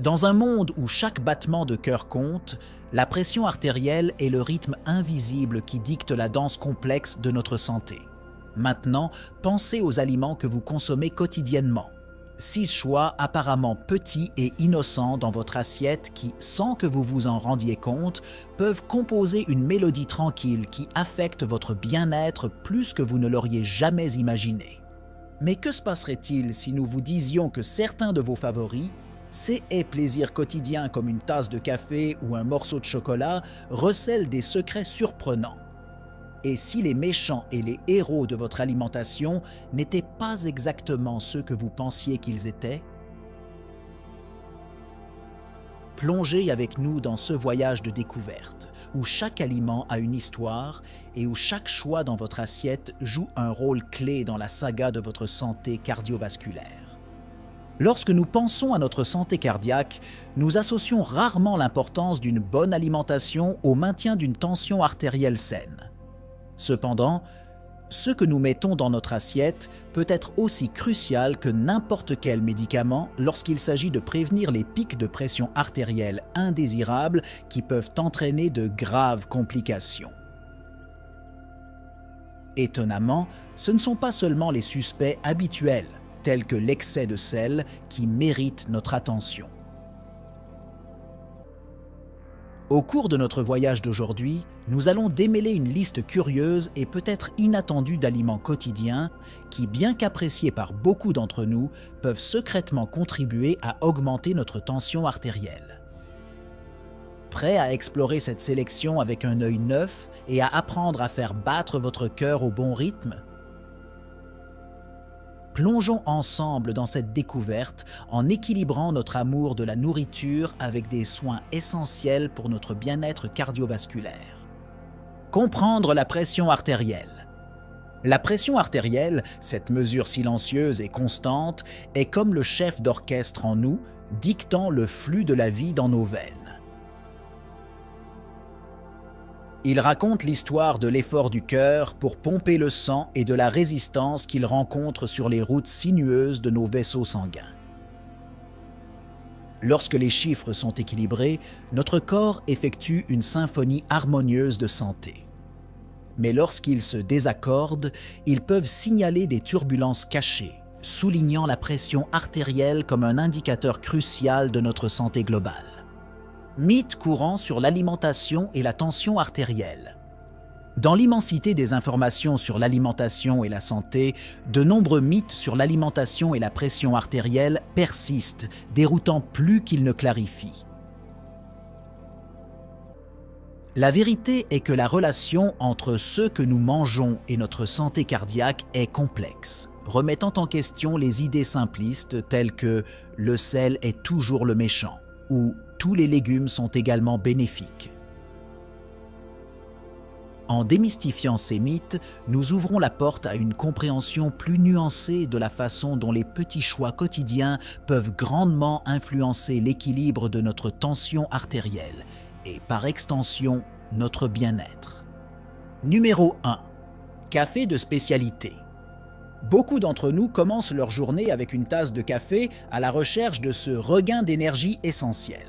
Dans un monde où chaque battement de cœur compte, la pression artérielle est le rythme invisible qui dicte la danse complexe de notre santé. Maintenant, pensez aux aliments que vous consommez quotidiennement. 6 choix apparemment petits et innocents dans votre assiette qui, sans que vous vous en rendiez compte, peuvent composer une mélodie tranquille qui affecte votre bien-être plus que vous ne l'auriez jamais imaginé. Mais que se passerait-il si nous vous disions que certains de vos favoris, ces plaisirs quotidiens comme une tasse de café ou un morceau de chocolat, recèlent des secrets surprenants? Et si les méchants et les héros de votre alimentation n'étaient pas exactement ceux que vous pensiez qu'ils étaient? Plongez avec nous dans ce voyage de découverte, où chaque aliment a une histoire et où chaque choix dans votre assiette joue un rôle clé dans la saga de votre santé cardiovasculaire. Lorsque nous pensons à notre santé cardiaque, nous associons rarement l'importance d'une bonne alimentation au maintien d'une tension artérielle saine. Cependant, ce que nous mettons dans notre assiette peut être aussi crucial que n'importe quel médicament lorsqu'il s'agit de prévenir les pics de pression artérielle indésirables qui peuvent entraîner de graves complications. Étonnamment, ce ne sont pas seulement les suspects habituels, tels que l'excès de sel, qui méritent notre attention. Au cours de notre voyage d'aujourd'hui, nous allons démêler une liste curieuse et peut-être inattendue d'aliments quotidiens qui, bien qu'appréciés par beaucoup d'entre nous, peuvent secrètement contribuer à augmenter notre tension artérielle. Prêt à explorer cette sélection avec un œil neuf et à apprendre à faire battre votre cœur au bon rythme? Plongeons ensemble dans cette découverte en équilibrant notre amour de la nourriture avec des soins essentiels pour notre bien-être cardiovasculaire. Comprendre la pression artérielle. La pression artérielle, cette mesure silencieuse et constante, est comme le chef d'orchestre en nous, dictant le flux de la vie dans nos veines. Il raconte l'histoire de l'effort du cœur pour pomper le sang et de la résistance qu'il rencontre sur les routes sinueuses de nos vaisseaux sanguins. Lorsque les chiffres sont équilibrés, notre corps effectue une symphonie harmonieuse de santé. Mais lorsqu'ils se désaccordent, ils peuvent signaler des turbulences cachées, soulignant la pression artérielle comme un indicateur crucial de notre santé globale. Mythes courants sur l'alimentation et la tension artérielle. Dans l'immensité des informations sur l'alimentation et la santé, de nombreux mythes sur l'alimentation et la pression artérielle persistent, déroutant plus qu'ils ne clarifient. La vérité est que la relation entre ce que nous mangeons et notre santé cardiaque est complexe, remettant en question les idées simplistes telles que « le sel est toujours le méchant » ou « tous les légumes sont également bénéfiques ». En démystifiant ces mythes, nous ouvrons la porte à une compréhension plus nuancée de la façon dont les petits choix quotidiens peuvent grandement influencer l'équilibre de notre tension artérielle et, par extension, notre bien-être. Numéro 1. Café de spécialité. Beaucoup d'entre nous commencent leur journée avec une tasse de café à la recherche de ce regain d'énergie essentiel.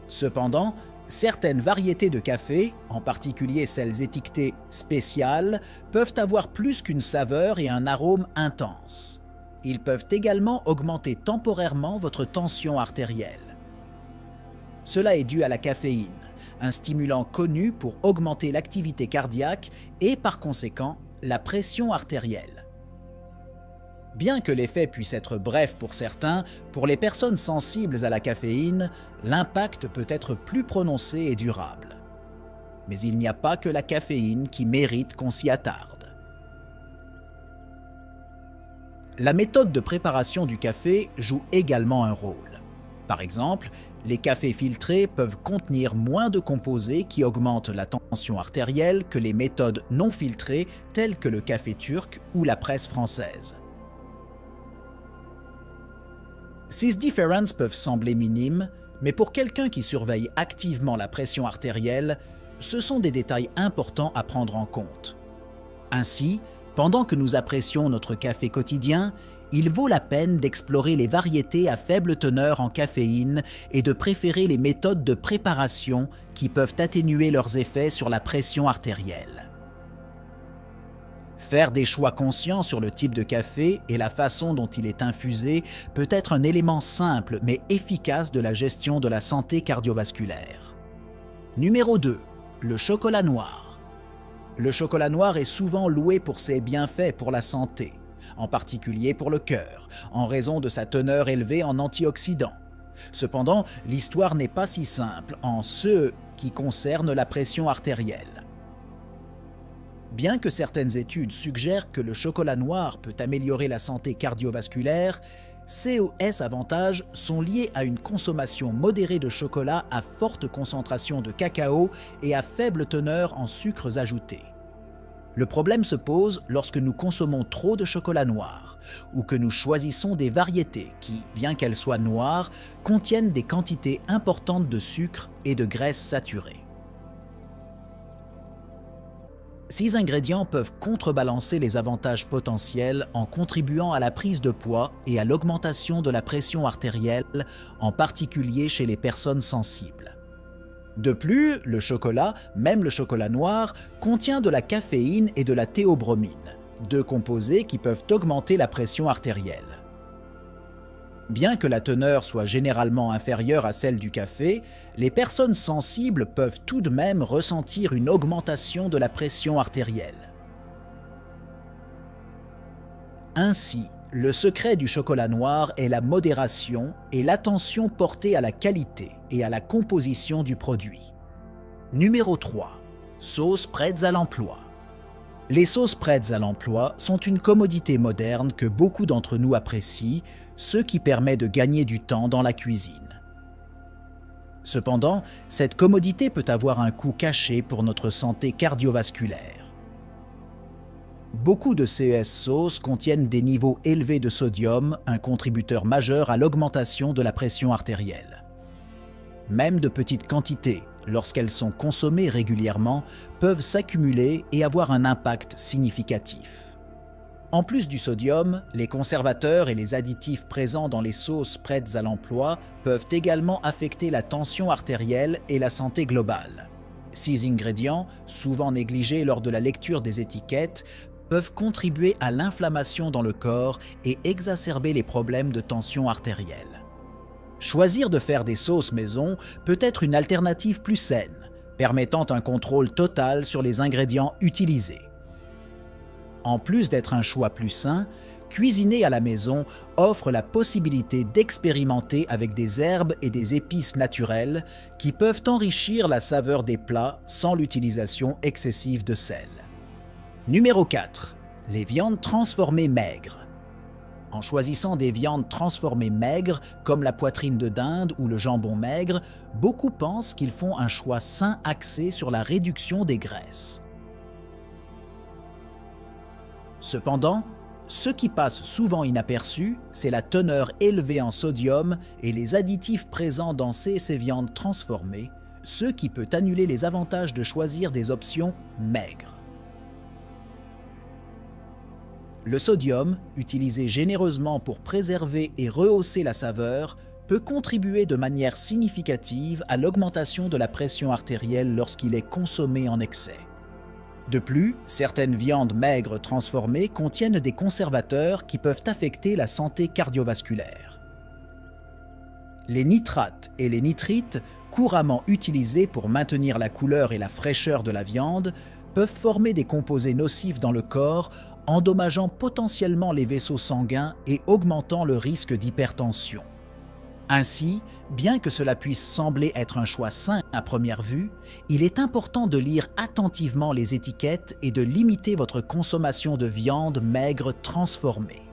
Cependant, certaines variétés de café, en particulier celles étiquetées « spéciales », peuvent avoir plus qu'une saveur et un arôme intense. Ils peuvent également augmenter temporairement votre tension artérielle. Cela est dû à la caféine, un stimulant connu pour augmenter l'activité cardiaque et par conséquent la pression artérielle. Bien que l'effet puisse être bref pour certains, pour les personnes sensibles à la caféine, l'impact peut être plus prononcé et durable. Mais il n'y a pas que la caféine qui mérite qu'on s'y attarde. La méthode de préparation du café joue également un rôle. Par exemple, les cafés filtrés peuvent contenir moins de composés qui augmentent la tension artérielle que les méthodes non filtrées telles que le café turc ou la presse française. Ces différences peuvent sembler minimes, mais pour quelqu'un qui surveille activement la pression artérielle, ce sont des détails importants à prendre en compte. Ainsi, pendant que nous apprécions notre café quotidien, il vaut la peine d'explorer les variétés à faible teneur en caféine et de préférer les méthodes de préparation qui peuvent atténuer leurs effets sur la pression artérielle. Faire des choix conscients sur le type de café et la façon dont il est infusé peut être un élément simple mais efficace de la gestion de la santé cardiovasculaire. Numéro 2. Le chocolat noir. Le chocolat noir est souvent loué pour ses bienfaits pour la santé, en particulier pour le cœur, en raison de sa teneur élevée en antioxydants. Cependant, l'histoire n'est pas si simple en ce qui concerne la pression artérielle. Bien que certaines études suggèrent que le chocolat noir peut améliorer la santé cardiovasculaire, ces avantages sont liés à une consommation modérée de chocolat à forte concentration de cacao et à faible teneur en sucres ajoutés. Le problème se pose lorsque nous consommons trop de chocolat noir ou que nous choisissons des variétés qui, bien qu'elles soient noires, contiennent des quantités importantes de sucre et de graisses saturées. Ces ingrédients peuvent contrebalancer les avantages potentiels en contribuant à la prise de poids et à l'augmentation de la pression artérielle, en particulier chez les personnes sensibles. De plus, le chocolat, même le chocolat noir, contient de la caféine et de la théobromine, deux composés qui peuvent augmenter la pression artérielle. Bien que la teneur soit généralement inférieure à celle du café, les personnes sensibles peuvent tout de même ressentir une augmentation de la pression artérielle. Ainsi, le secret du chocolat noir est la modération et l'attention portée à la qualité et à la composition du produit. Numéro 3. Sauces prêtes à l'emploi. Les sauces prêtes à l'emploi sont une commodité moderne que beaucoup d'entre nous apprécient, ce qui permet de gagner du temps dans la cuisine. Cependant, cette commodité peut avoir un coût caché pour notre santé cardiovasculaire. Beaucoup de ces sauces contiennent des niveaux élevés de sodium, un contributeur majeur à l'augmentation de la pression artérielle. Même de petites quantités, lorsqu'elles sont consommées régulièrement, peuvent s'accumuler et avoir un impact significatif. En plus du sodium, les conservateurs et les additifs présents dans les sauces prêtes à l'emploi peuvent également affecter la tension artérielle et la santé globale. Ces ingrédients, souvent négligés lors de la lecture des étiquettes, peuvent contribuer à l'inflammation dans le corps et exacerber les problèmes de tension artérielle. Choisir de faire des sauces maison peut être une alternative plus saine, permettant un contrôle total sur les ingrédients utilisés. En plus d'être un choix plus sain, cuisiner à la maison offre la possibilité d'expérimenter avec des herbes et des épices naturelles qui peuvent enrichir la saveur des plats sans l'utilisation excessive de sel. Numéro 4. Les viandes transformées maigres. En choisissant des viandes transformées maigres, comme la poitrine de dinde ou le jambon maigre, beaucoup pensent qu'ils font un choix sain axé sur la réduction des graisses. Cependant, ce qui passe souvent inaperçu, c'est la teneur élevée en sodium et les additifs présents dans ces viandes transformées, ce qui peut annuler les avantages de choisir des options maigres. Le sodium, utilisé généreusement pour préserver et rehausser la saveur, peut contribuer de manière significative à l'augmentation de la pression artérielle lorsqu'il est consommé en excès. De plus, certaines viandes maigres transformées contiennent des conservateurs qui peuvent affecter la santé cardiovasculaire. Les nitrates et les nitrites, couramment utilisés pour maintenir la couleur et la fraîcheur de la viande, peuvent former des composés nocifs dans le corps, endommageant potentiellement les vaisseaux sanguins et augmentant le risque d'hypertension. Ainsi, bien que cela puisse sembler être un choix sain à première vue, il est important de lire attentivement les étiquettes et de limiter votre consommation de viande maigre transformée.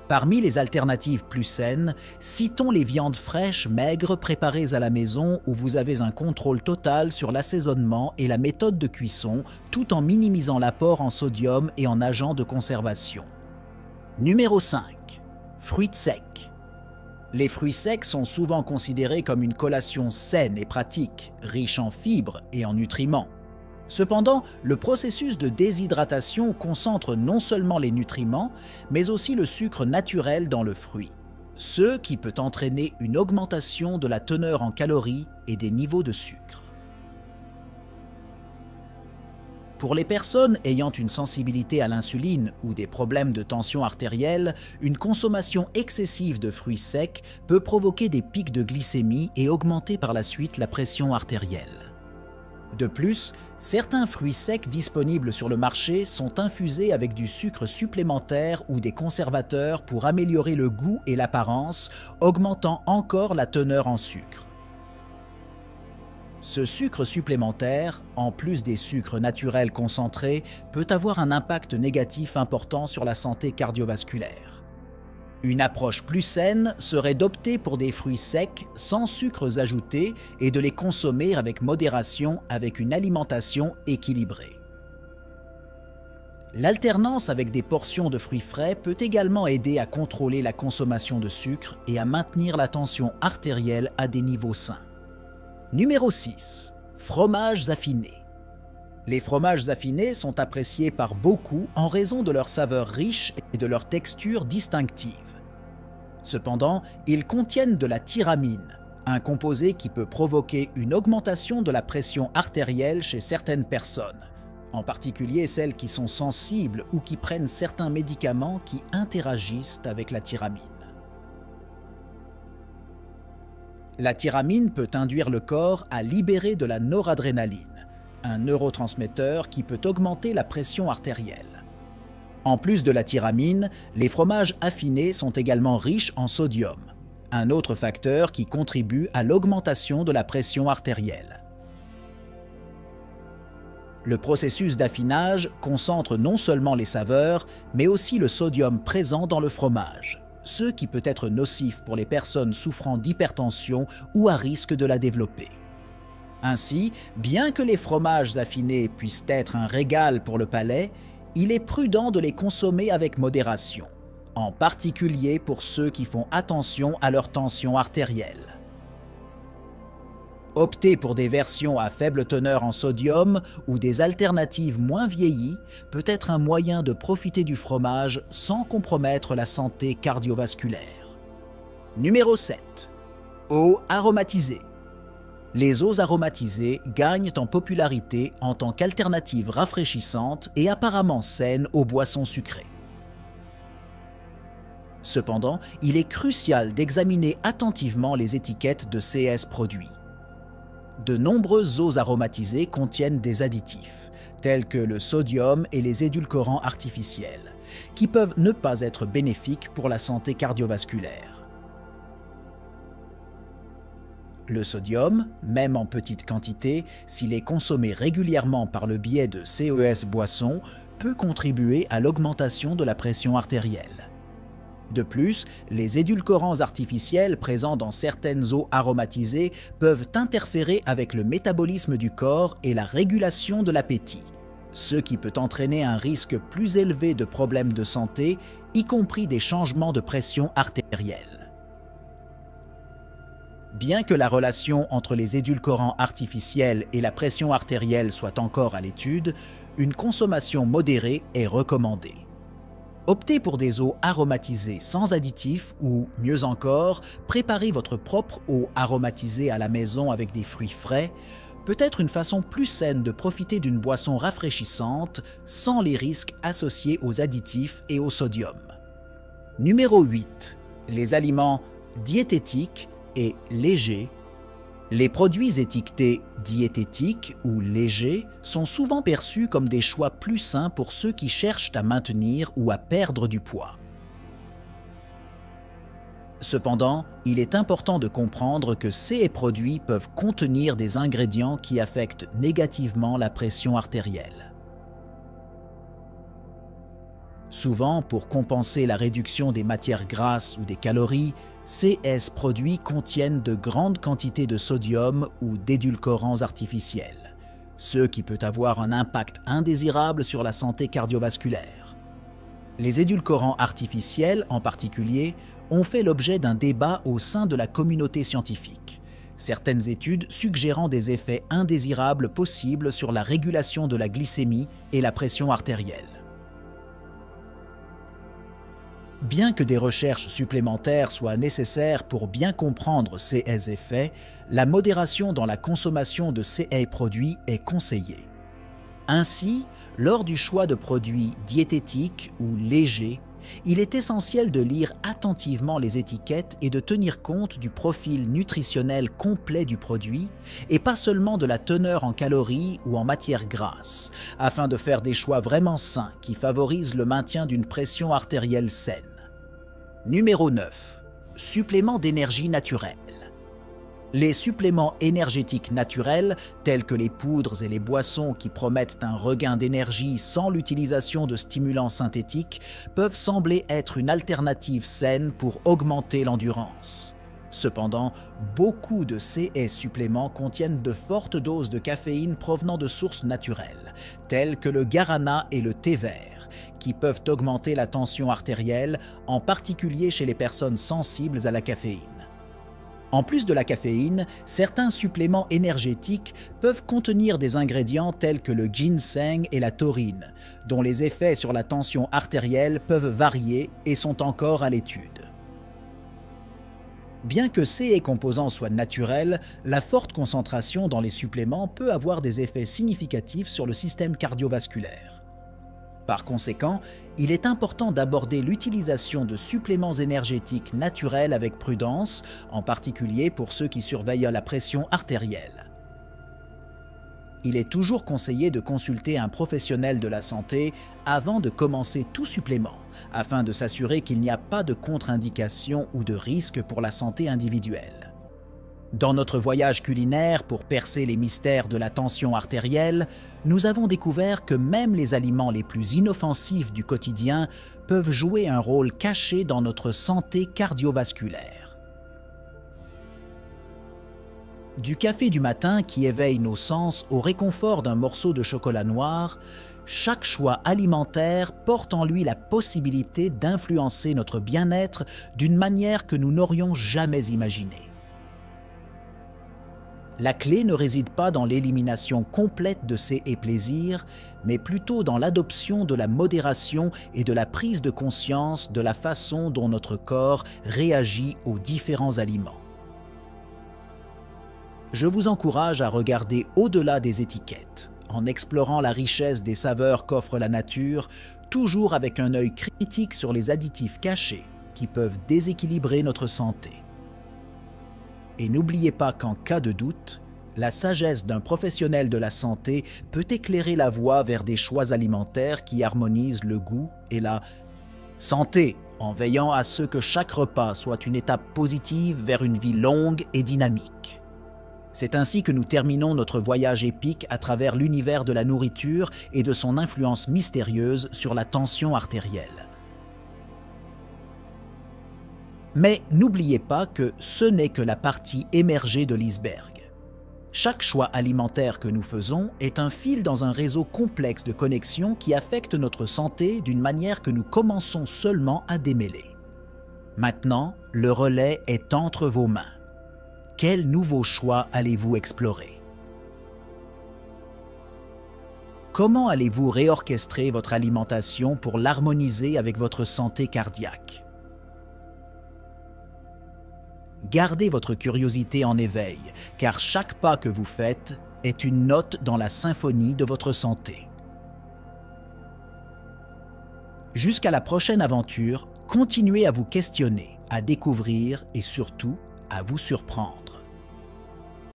Parmi les alternatives plus saines, citons les viandes fraîches maigres préparées à la maison où vous avez un contrôle total sur l'assaisonnement et la méthode de cuisson tout en minimisant l'apport en sodium et en agents de conservation. Numéro 5. Fruits secs. Les fruits secs sont souvent considérés comme une collation saine et pratique, riche en fibres et en nutriments. Cependant, le processus de déshydratation concentre non seulement les nutriments, mais aussi le sucre naturel dans le fruit, ce qui peut entraîner une augmentation de la teneur en calories et des niveaux de sucre. Pour les personnes ayant une sensibilité à l'insuline ou des problèmes de tension artérielle, une consommation excessive de fruits secs peut provoquer des pics de glycémie et augmenter par la suite la pression artérielle. De plus, certains fruits secs disponibles sur le marché sont infusés avec du sucre supplémentaire ou des conservateurs pour améliorer le goût et l'apparence, augmentant encore la teneur en sucre. Ce sucre supplémentaire, en plus des sucres naturels concentrés, peut avoir un impact négatif important sur la santé cardiovasculaire. Une approche plus saine serait d'opter pour des fruits secs sans sucres ajoutés et de les consommer avec modération avec une alimentation équilibrée. L'alternance avec des portions de fruits frais peut également aider à contrôler la consommation de sucre et à maintenir la tension artérielle à des niveaux sains. Numéro 6. Fromages affinés. Les fromages affinés sont appréciés par beaucoup en raison de leur saveur riche et de leur texture distinctive. Cependant, ils contiennent de la tyramine, un composé qui peut provoquer une augmentation de la pression artérielle chez certaines personnes, en particulier celles qui sont sensibles ou qui prennent certains médicaments qui interagissent avec la tyramine. La tyramine peut induire le corps à libérer de la noradrénaline, un neurotransmetteur qui peut augmenter la pression artérielle. En plus de la tyramine, les fromages affinés sont également riches en sodium, un autre facteur qui contribue à l'augmentation de la pression artérielle. Le processus d'affinage concentre non seulement les saveurs, mais aussi le sodium présent dans le fromage, ce qui peut être nocif pour les personnes souffrant d'hypertension ou à risque de la développer. Ainsi, bien que les fromages affinés puissent être un régal pour le palais, il est prudent de les consommer avec modération, en particulier pour ceux qui font attention à leur tension artérielle. Opter pour des versions à faible teneur en sodium ou des alternatives moins vieillies peut être un moyen de profiter du fromage sans compromettre la santé cardiovasculaire. Numéro 7. Eau aromatisée. Les eaux aromatisées gagnent en popularité en tant qu'alternative rafraîchissante et apparemment saine aux boissons sucrées. Cependant, il est crucial d'examiner attentivement les étiquettes de ces produits. De nombreuses eaux aromatisées contiennent des additifs, tels que le sodium et les édulcorants artificiels, qui peuvent ne pas être bénéfiques pour la santé cardiovasculaire. Le sodium, même en petite quantité, s'il est consommé régulièrement par le biais de CES boissons, peut contribuer à l'augmentation de la pression artérielle. De plus, les édulcorants artificiels présents dans certaines eaux aromatisées peuvent interférer avec le métabolisme du corps et la régulation de l'appétit, ce qui peut entraîner un risque plus élevé de problèmes de santé, y compris des changements de pression artérielle. Bien que la relation entre les édulcorants artificiels et la pression artérielle soit encore à l'étude, une consommation modérée est recommandée. Optez pour des eaux aromatisées sans additifs ou, mieux encore, préparez votre propre eau aromatisée à la maison avec des fruits frais, peut être une façon plus saine de profiter d'une boisson rafraîchissante sans les risques associés aux additifs et au sodium. Numéro 8. Les aliments diététiques et légers. Les produits étiquetés diététiques ou légers sont souvent perçus comme des choix plus sains pour ceux qui cherchent à maintenir ou à perdre du poids. Cependant, il est important de comprendre que ces produits peuvent contenir des ingrédients qui affectent négativement la pression artérielle. Souvent, pour compenser la réduction des matières grasses ou des calories, ces produits contiennent de grandes quantités de sodium ou d'édulcorants artificiels, ce qui peut avoir un impact indésirable sur la santé cardiovasculaire. Les édulcorants artificiels, en particulier, ont fait l'objet d'un débat au sein de la communauté scientifique, certaines études suggérant des effets indésirables possibles sur la régulation de la glycémie et la pression artérielle. Bien que des recherches supplémentaires soient nécessaires pour bien comprendre ces effets, la modération dans la consommation de ces produits est conseillée. Ainsi, lors du choix de produits diététiques ou légers, il est essentiel de lire attentivement les étiquettes et de tenir compte du profil nutritionnel complet du produit et pas seulement de la teneur en calories ou en matières grasses, afin de faire des choix vraiment sains qui favorisent le maintien d'une pression artérielle saine. Numéro 9. Suppléments d'énergie naturelle. Les suppléments énergétiques naturels, tels que les poudres et les boissons qui promettent un regain d'énergie sans l'utilisation de stimulants synthétiques, peuvent sembler être une alternative saine pour augmenter l'endurance. Cependant, beaucoup de ces suppléments contiennent de fortes doses de caféine provenant de sources naturelles, telles que le guarana et le thé vert, qui peuvent augmenter la tension artérielle, en particulier chez les personnes sensibles à la caféine. En plus de la caféine, certains suppléments énergétiques peuvent contenir des ingrédients tels que le ginseng et la taurine, dont les effets sur la tension artérielle peuvent varier et sont encore à l'étude. Bien que ces composants soient naturels, la forte concentration dans les suppléments peut avoir des effets significatifs sur le système cardiovasculaire. Par conséquent, il est important d'aborder l'utilisation de suppléments énergétiques naturels avec prudence, en particulier pour ceux qui surveillent la pression artérielle. Il est toujours conseillé de consulter un professionnel de la santé avant de commencer tout supplément, afin de s'assurer qu'il n'y a pas de contre-indication ou de risque pour la santé individuelle. Dans notre voyage culinaire pour percer les mystères de la tension artérielle, nous avons découvert que même les aliments les plus inoffensifs du quotidien peuvent jouer un rôle caché dans notre santé cardiovasculaire. Du café du matin qui éveille nos sens au réconfort d'un morceau de chocolat noir, chaque choix alimentaire porte en lui la possibilité d'influencer notre bien-être d'une manière que nous n'aurions jamais imaginée. La clé ne réside pas dans l'élimination complète de ces plaisirs, mais plutôt dans l'adoption de la modération et de la prise de conscience de la façon dont notre corps réagit aux différents aliments. Je vous encourage à regarder au-delà des étiquettes, en explorant la richesse des saveurs qu'offre la nature, toujours avec un œil critique sur les additifs cachés qui peuvent déséquilibrer notre santé. Et n'oubliez pas qu'en cas de doute, la sagesse d'un professionnel de la santé peut éclairer la voie vers des choix alimentaires qui harmonisent le goût et la santé, en veillant à ce que chaque repas soit une étape positive vers une vie longue et dynamique. C'est ainsi que nous terminons notre voyage épique à travers l'univers de la nourriture et de son influence mystérieuse sur la tension artérielle. Mais n'oubliez pas que ce n'est que la partie émergée de l'iceberg. Chaque choix alimentaire que nous faisons est un fil dans un réseau complexe de connexions qui affecte notre santé d'une manière que nous commençons seulement à démêler. Maintenant, le relais est entre vos mains. Quels nouveaux choix allez-vous explorer? Comment allez-vous réorchestrer votre alimentation pour l'harmoniser avec votre santé cardiaque? Gardez votre curiosité en éveil, car chaque pas que vous faites est une note dans la symphonie de votre santé. Jusqu'à la prochaine aventure, continuez à vous questionner, à découvrir et surtout à vous surprendre.